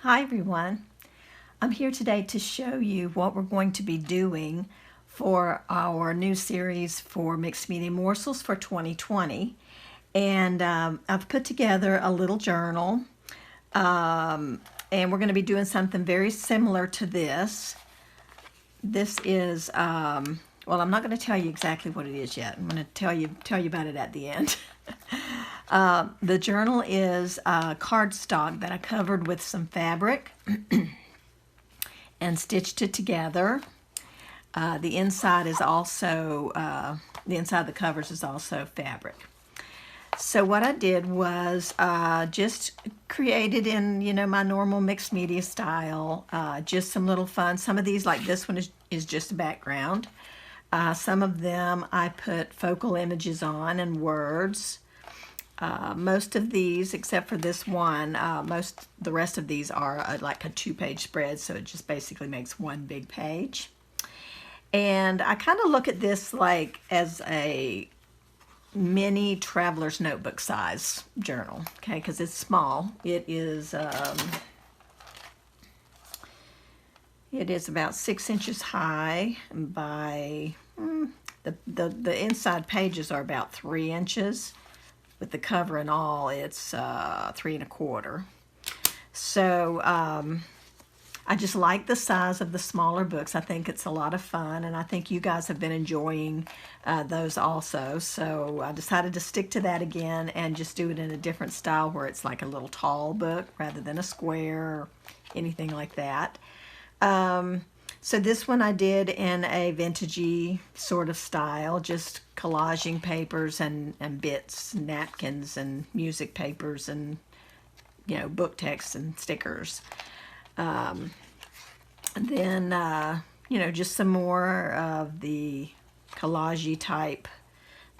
Hi everyone. I'm here today to show you what we're going to be doing for our new series for Mixed Media Morsels for 2020. And I've put together a little journal, and we're going to be doing something very similar to this. This is, well, I'm not going to tell you exactly what it is yet. I'm going to tell you about it at the end. The journal is cardstock that I covered with some fabric and stitched it together. The inside is also, the inside of the covers is also fabric. So what I did was just created in, my normal mixed media style, just some little fun. Some of these, like this one, is just a background. Some of them I put focal images on and words. Most of these, except for this one, the rest of these are like a 2-page spread, so it just basically makes one big page. And I kind of look at this like as a mini traveler's notebook size journal, okay, because it's small. It is about 6 inches high by the inside pages are about 3 inches. With the cover and all, it's 3 1/4. So I just like the size of the smaller books. I think it's a lot of fun, and I think you guys have been enjoying those also. So I decided to stick to that again and just do it in a different style where it's like a little tall book rather than a square or anything like that. So this one I did in a vintagey sort of style, just collaging papers and bits, napkins and music papers and, book text and stickers. Then, just some more of the collagey type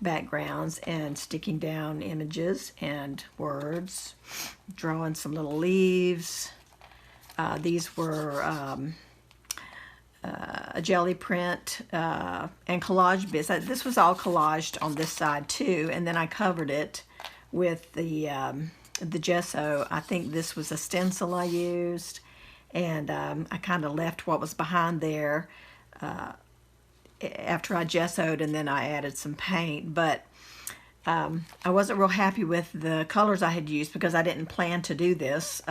backgrounds and sticking down images and words, drawing some little leaves. These were a jelly print and collage bits. This was all collaged on this side too, and then I covered it with the gesso. I think this was a stencil I used, and I kind of left what was behind there after I gessoed, and then I added some paint. But I wasn't real happy with the colors I had used because I didn't plan to do this.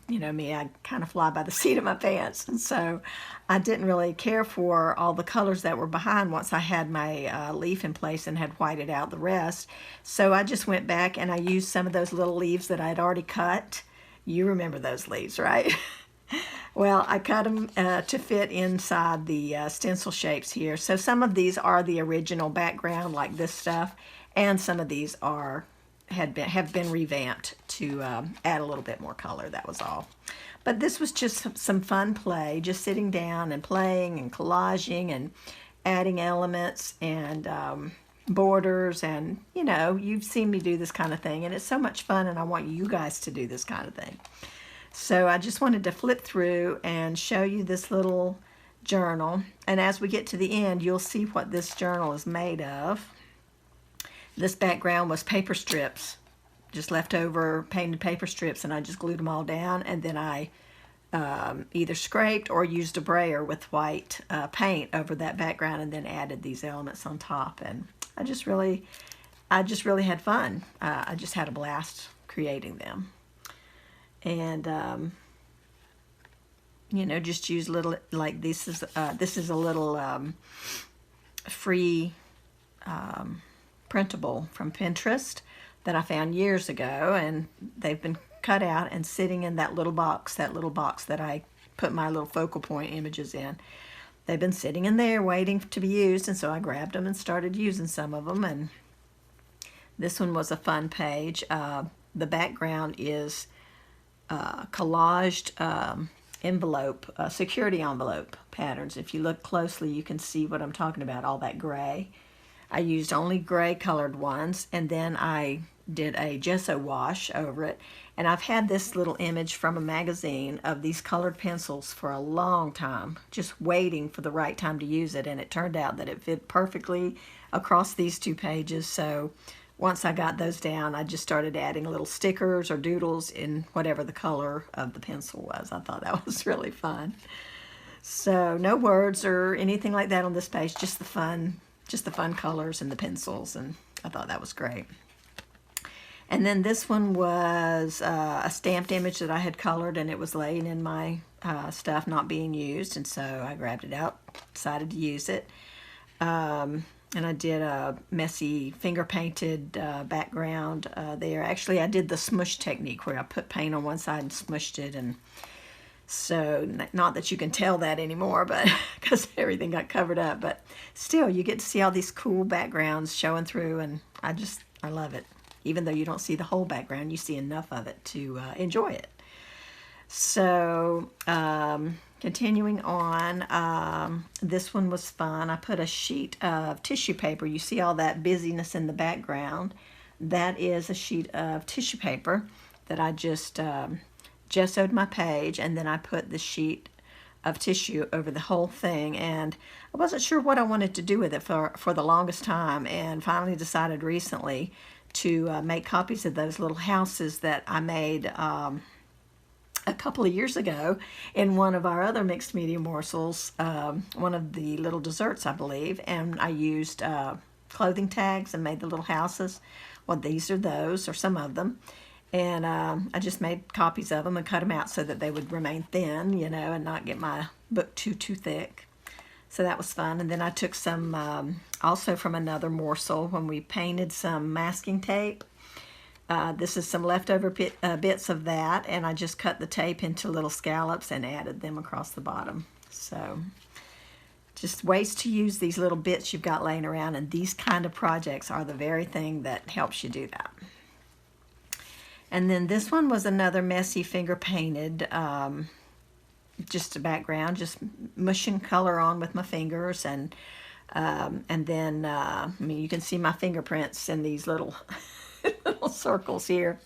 Me, I kind of fly by the seat of my pants, and so I didn't really care for all the colors that were behind once I had my leaf in place and had whited out the rest. So I just went back and I used some of those little leaves that I had already cut. You remember those leaves, right? Well, I cut them to fit inside the stencil shapes here. So some of these are the original background, like this stuff, and some of these have been revamped to add a little bit more color. That was all. But this was just some fun play, just sitting down and playing and collaging and adding elements and borders, and you've seen me do this kind of thing, and it's so much fun, and I want you guys to do this kind of thing. So I just wanted to flip through and show you this little journal, and as we get to the end, you'll see what this journal is made of. This background was paper strips, just leftover painted paper strips, and I just glued them all down, and then I either scraped or used a brayer with white paint over that background, and then added these elements on top. And I just really had fun. I just had a blast creating them, and just use little, like this is a little free printable from Pinterest that I found years ago, and they've been cut out and sitting in that little box that I put my little focal point images in. They've been sitting in there waiting to be used, and so I grabbed them and started using some of them. And this one was a fun page. The background is collaged envelope, security envelope patterns. If you look closely, you can see what I'm talking about, all that gray. I used only gray colored ones, and then I did a gesso wash over it. And I've had this little image from a magazine of these colored pencils for a long time, just waiting for the right time to use it, and it turned out that it fit perfectly across these 2 pages. So once I got those down, I just started adding little stickers or doodles in whatever the color of the pencil was. I thought that was really fun. So no words or anything like that on this page, just the fun colors and the pencils, and I thought that was great. And then this one was a stamped image that I had colored, and it was laying in my stuff not being used, and so I grabbed it out, decided to use it. And I did a messy finger painted background there. Actually, I did the smush technique where I put paint on one side and smushed it, and so not that you can tell that anymore, but because everything got covered up, but still you get to see all these cool backgrounds showing through, and I love it. Even though you don't see the whole background, you see enough of it to enjoy it. So continuing on, this one was fun. I put a sheet of tissue paper. You see all that busyness in the background. That is a sheet of tissue paper that I just gessoed my page, and then I put the sheet of tissue over the whole thing, and I wasn't sure what I wanted to do with it for the longest time, and finally decided recently to make copies of those little houses that I made a couple of years ago in one of our other Mixed Media Morsels, one of the little desserts, I believe, and I used clothing tags and made the little houses. Well, these are those, or some of them. And I just made copies of them and cut them out so that they would remain thin, you know, and not get my book too thick. So that was fun. And then I took some, also from another morsel, when we painted some masking tape. This is some leftover bits of that, and I just cut the tape into little scallops and added them across the bottom. So just ways to use these little bits you've got laying around, and these kind of projects are the very thing that helps you do that. And then this one was another messy finger painted, just a background, just mushing color on with my fingers, and then I mean, you can see my fingerprints in these little little circles here.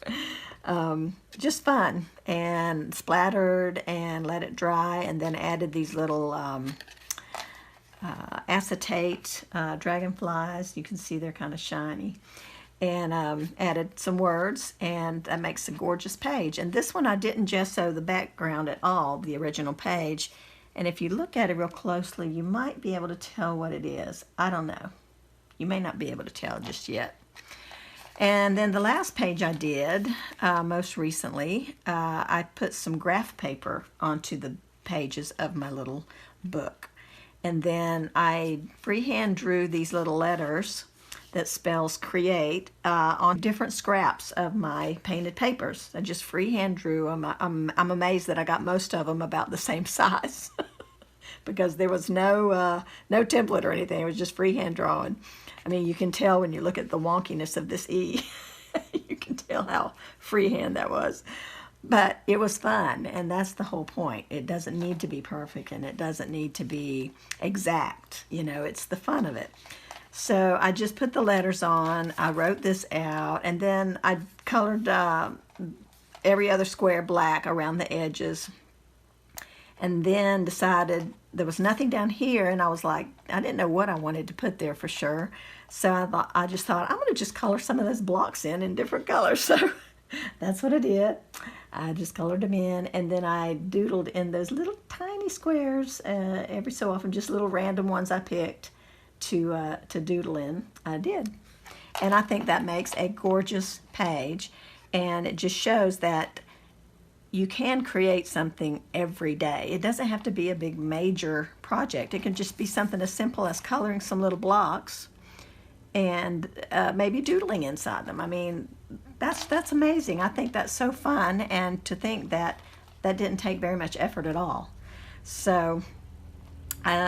Just fun, and splattered and let it dry, and then added these little acetate dragonflies. You can see they're kind of shiny. And added some words, and that makes a gorgeous page. And this one I didn't gesso the background at all, the original page. And if you look at it real closely, you might be able to tell what it is. I don't know. You may not be able to tell just yet. And then the last page I did, most recently, I put some graph paper onto the pages of my little book. And then I freehand drew these little letters that spells create on different scraps of my painted papers. I just freehand drew them. I'm amazed that I got most of them about the same size because there was no template or anything. It was just freehand drawing. I mean, you can tell when you look at the wonkiness of this E. You can tell how freehand that was. But it was fun, and that's the whole point. It doesn't need to be perfect, and it doesn't need to be exact. You know, it's the fun of it. So I just put the letters on, I wrote this out, and then I colored every other square black around the edges, and then decided there was nothing down here, and I was like, I didn't know what I wanted to put there for sure. So I just thought, I'm going to just color some of those blocks in different colors. So that's what I did. I just colored them in, and then I doodled in those little tiny squares every so often, just little random ones I picked to doodle in. I did, and I think that makes a gorgeous page, and it just shows that you can create something every day. It doesn't have to be a big major project. It can just be something as simple as coloring some little blocks and maybe doodling inside them. I mean, that's amazing. I think that's so fun, and to think that that didn't take very much effort at all. So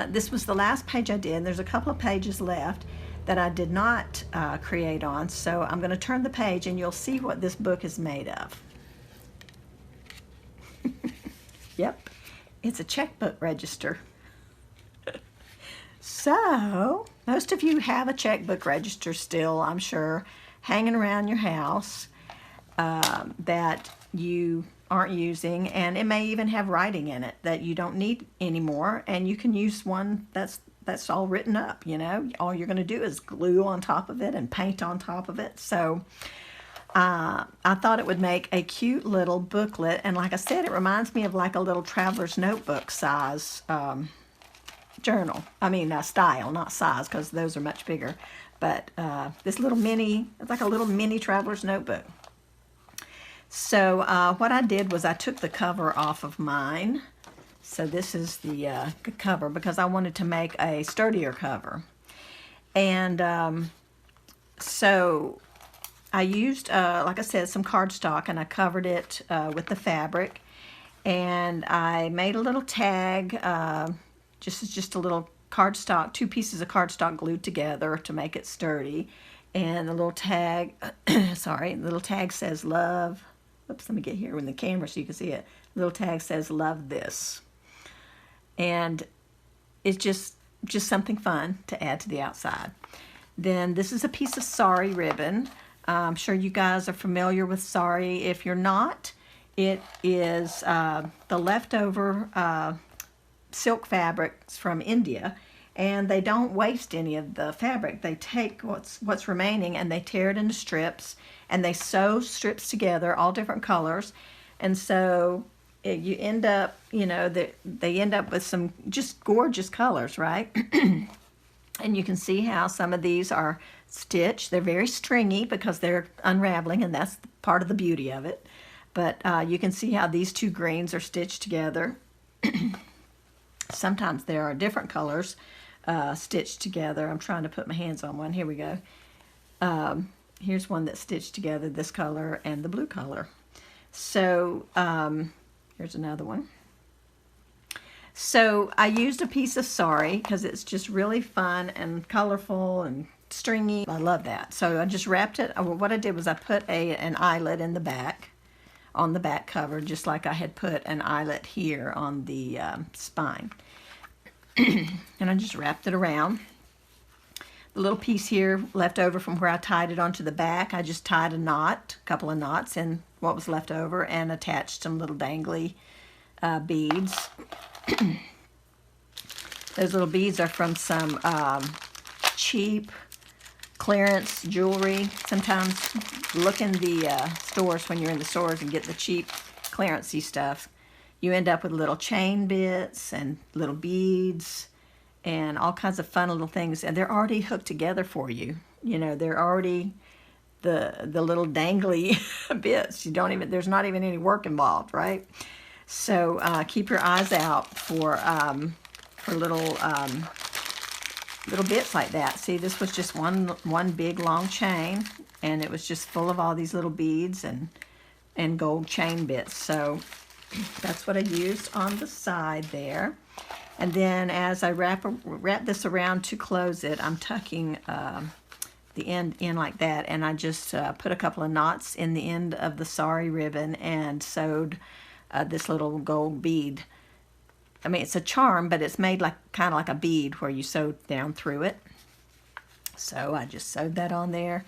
this was the last page I did. There's a couple of pages left that I did not create on, so I'm going to turn the page and you'll see what this book is made of. Yep, it's a checkbook register. So, most of you have a checkbook register still, I'm sure, hanging around your house that you aren't using, and it may even have writing in it that you don't need anymore, and you can use one that's that's all written up, you know. All you're going to do is glue on top of it and paint on top of it. So I thought it would make a cute little booklet, and like I said, it reminds me of like a little traveler's notebook size journal. I mean style, not size, because those are much bigger. But this little mini, it's like a little mini traveler's notebook. So what I did was I took the cover off of mine. So this is the cover because I wanted to make a sturdier cover. And so I used, like I said, some cardstock, and I covered it with the fabric. And I made a little tag, just a little cardstock, 2 pieces of cardstock glued together to make it sturdy. And the little tag, sorry, the little tag says love. Oops, let me get here in the camera so you can see it. The little tag says love this. And it's just something fun to add to the outside. Then this is a piece of sari ribbon. I'm sure you guys are familiar with sari. If you're not, it is the leftover silk fabrics from India, and they don't waste any of the fabric. They take what's remaining and they tear it into strips, and they sew strips together, all different colors, and so you end up, you know, they end up with some just gorgeous colors, right? And you can see how some of these are stitched. They're very stringy because they're unraveling, and that's part of the beauty of it. But you can see how these 2 greens are stitched together. Sometimes there are different colors stitched together. I'm trying to put my hands on one. Here we go. Here's one that's stitched together, this color and the blue color. So here's another one. So I used a piece of sari because it's just really fun and colorful and stringy. I love that. So I just wrapped it. What I did was I put an eyelet in the back, on the back cover, just like I had put an eyelet here on the spine. And I just wrapped it around. The little piece here left over from where I tied it onto the back, I just tied a couple of knots in what was left over, and attached some little dangly beads. Those little beads are from some cheap clearance jewelry. Sometimes look in the stores when you're in the stores and get the cheap clearancey stuff. You end up with little chain bits and little beads and all kinds of fun little things, and they're already hooked together for you. You know, they're already the little dangly bits. There's not even any work involved, right? So keep your eyes out for little bits like that. See, this was just one big long chain, and it was just full of all these little beads and gold chain bits. So that's what I used on the side there. And then as I wrap this around to close it, I'm tucking the end in like that, and I just put a couple of knots in the end of the sari ribbon and sewed this little gold bead. I mean, it's a charm, but it's made kind of like a bead where you sew down through it. So I just sewed that on there,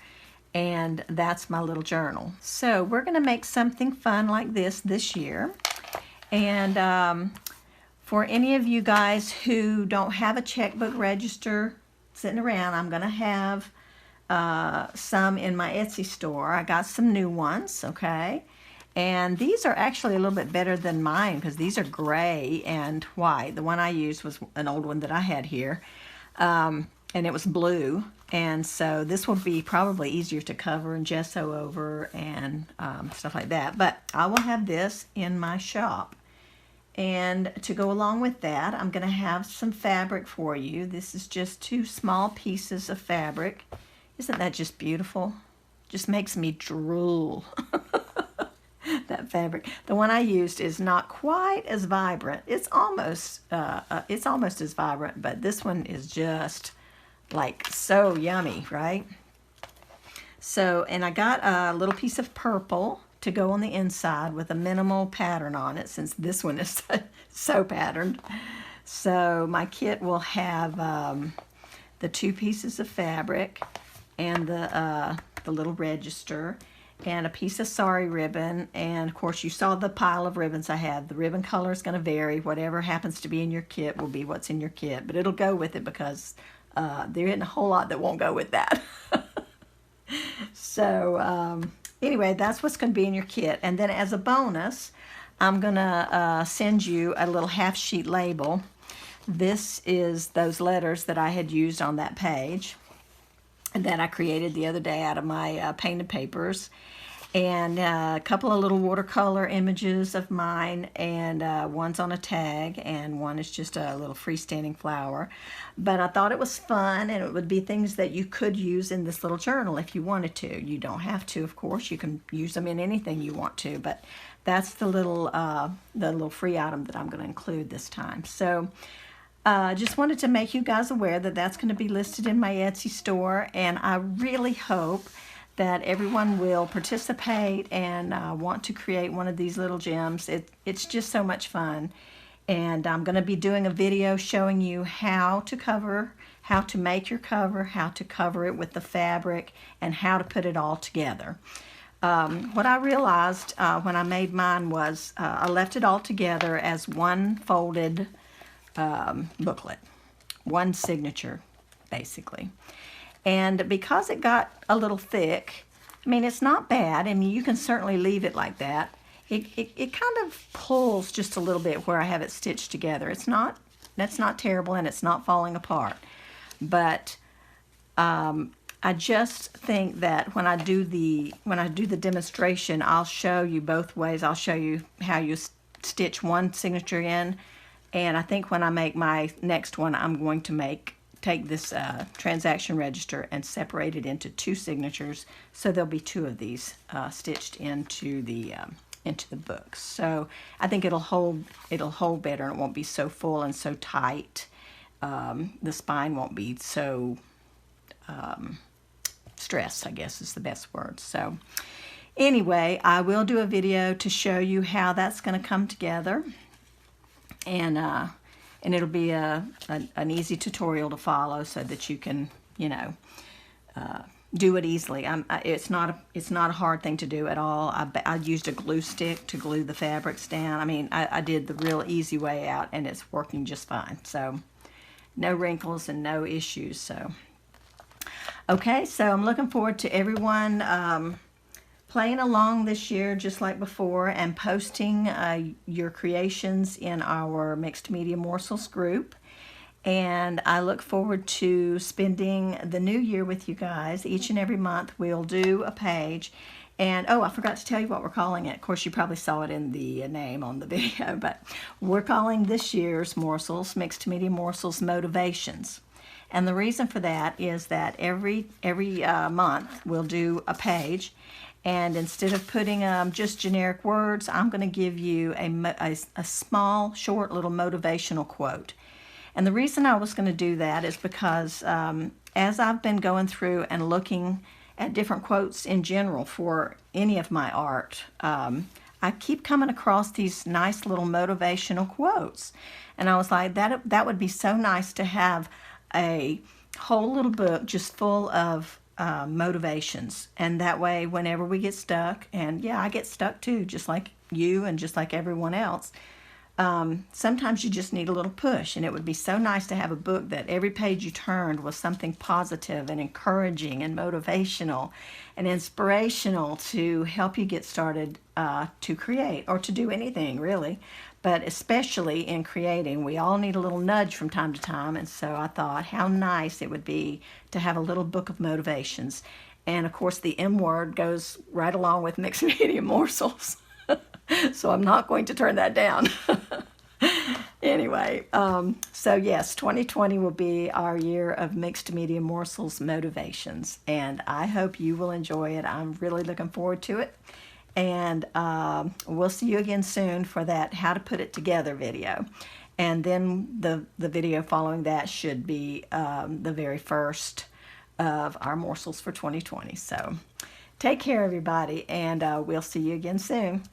and that's my little journal. So we're going to make something fun like this year. And for any of you guys who don't have a checkbook register sitting around, I'm going to have some in my Etsy store. I got some new ones, okay? And these are actually a little bit better than mine because these are gray and white. The one I used was an old one that I had here, and it was blue. And so this will be probably easier to cover and gesso over and stuff like that. But I will have this in my shop. And to go along with that, I'm going to have some fabric for you. This is just 2 small pieces of fabric. Isn't that just beautiful? Just makes me drool. That fabric. The one I used is not quite as vibrant. It's almost as vibrant, but this one is just like so yummy, right? So, and I got a little piece of purple to go on the inside with a minimal pattern on it, since this one is so patterned. So my kit will have the 2 pieces of fabric and the little register. and a piece of sari ribbon, and of course you saw the pile of ribbons I had. The ribbon color is going to vary. Whatever happens to be in your kit will be what's in your kit, but it'll go with it because there isn't a whole lot that won't go with that. So anyway, that's what's going to be in your kit. And then as a bonus, I'm going to send you a little half sheet label. This is those letters that I had used on that page that I created the other day out of my painted papers, and a couple of little watercolor images of mine, and one's on a tag and one is just a little freestanding flower. But I thought it was fun, and it would be things that you could use in this little journal if you wanted to. You don't have to, of course. You can use them in anything you want to, but that's the little free item that I'm going to include this time. So just wanted to make you guys aware that that's going to be listed in my Etsy store, and I really hope that everyone will participate and want to create one of these little gems. It's just so much fun, and I'm going to be doing a video showing you how to make your cover, how to cover it with the fabric, and how to put it all together. What I realized when I made mine was I left it all together as one folded booklet, one signature basically. And because it got a little thick, I mean, it's not bad. I mean, you can certainly leave it like that. It kind of pulls just a little bit where I have it stitched together. That's not terrible, and it's not falling apart. But I just think that when I do the demonstration, I'll show you both ways. I'll show you how you stitch one signature in. And I think when I make my next one, I'm going to take this transaction register and separate it into two signatures, so there'll be two of these stitched into the book. So I think it'll hold better, and it won't be so full and so tight. The spine won't be so stressed, I guess is the best word. So anyway, I will do a video to show you how that's going to come together. And it'll be an easy tutorial to follow, so that you can, do it easily. It's not a hard thing to do at all. I used a glue stick to glue the fabrics down. I mean, I did the real easy way out, and it's working just fine. So no wrinkles and no issues. So okay, so I'm looking forward to everyone playing along this year just like before, and posting your creations in our Mixed Media Morsels group. And I look forward to spending the new year with you guys. Each and every month we'll do a page. And oh, I forgot to tell you what we're calling it. Of course, you probably saw it in the name on the video, but we're calling this year's morsels Mixed Media Morsels Motivations. And the reason for that is that every month we'll do a page. And instead of putting just generic words, I'm going to give you a small, short little motivational quote. And the reason I was going to do that is because as I've been going through and looking at different quotes in general for any of my art, I keep coming across these nice little motivational quotes. And I was like, that would be so nice to have a whole little book just full of motivations, and that way whenever we get stuck, and yeah, I get stuck too, just like you and just like everyone else, sometimes you just need a little push, and it would be so nice to have a book that every page you turned was something positive and encouraging and motivational and inspirational to help you get started to create, or to do anything really, but especially in creating. We all need a little nudge from time to time, and so I thought how nice it would be to have a little book of motivations. And of course the M word goes right along with Mixed Media Morsels. So I'm not going to turn that down. Anyway, so yes, 2020 will be our year of Mixed Media Morsels Motivations, and I hope you will enjoy it. I'm really looking forward to it. And we'll see you again soon for that how to put it together video. And then the video following that should be the very first of our morsels for 2020. So take care, everybody, and we'll see you again soon.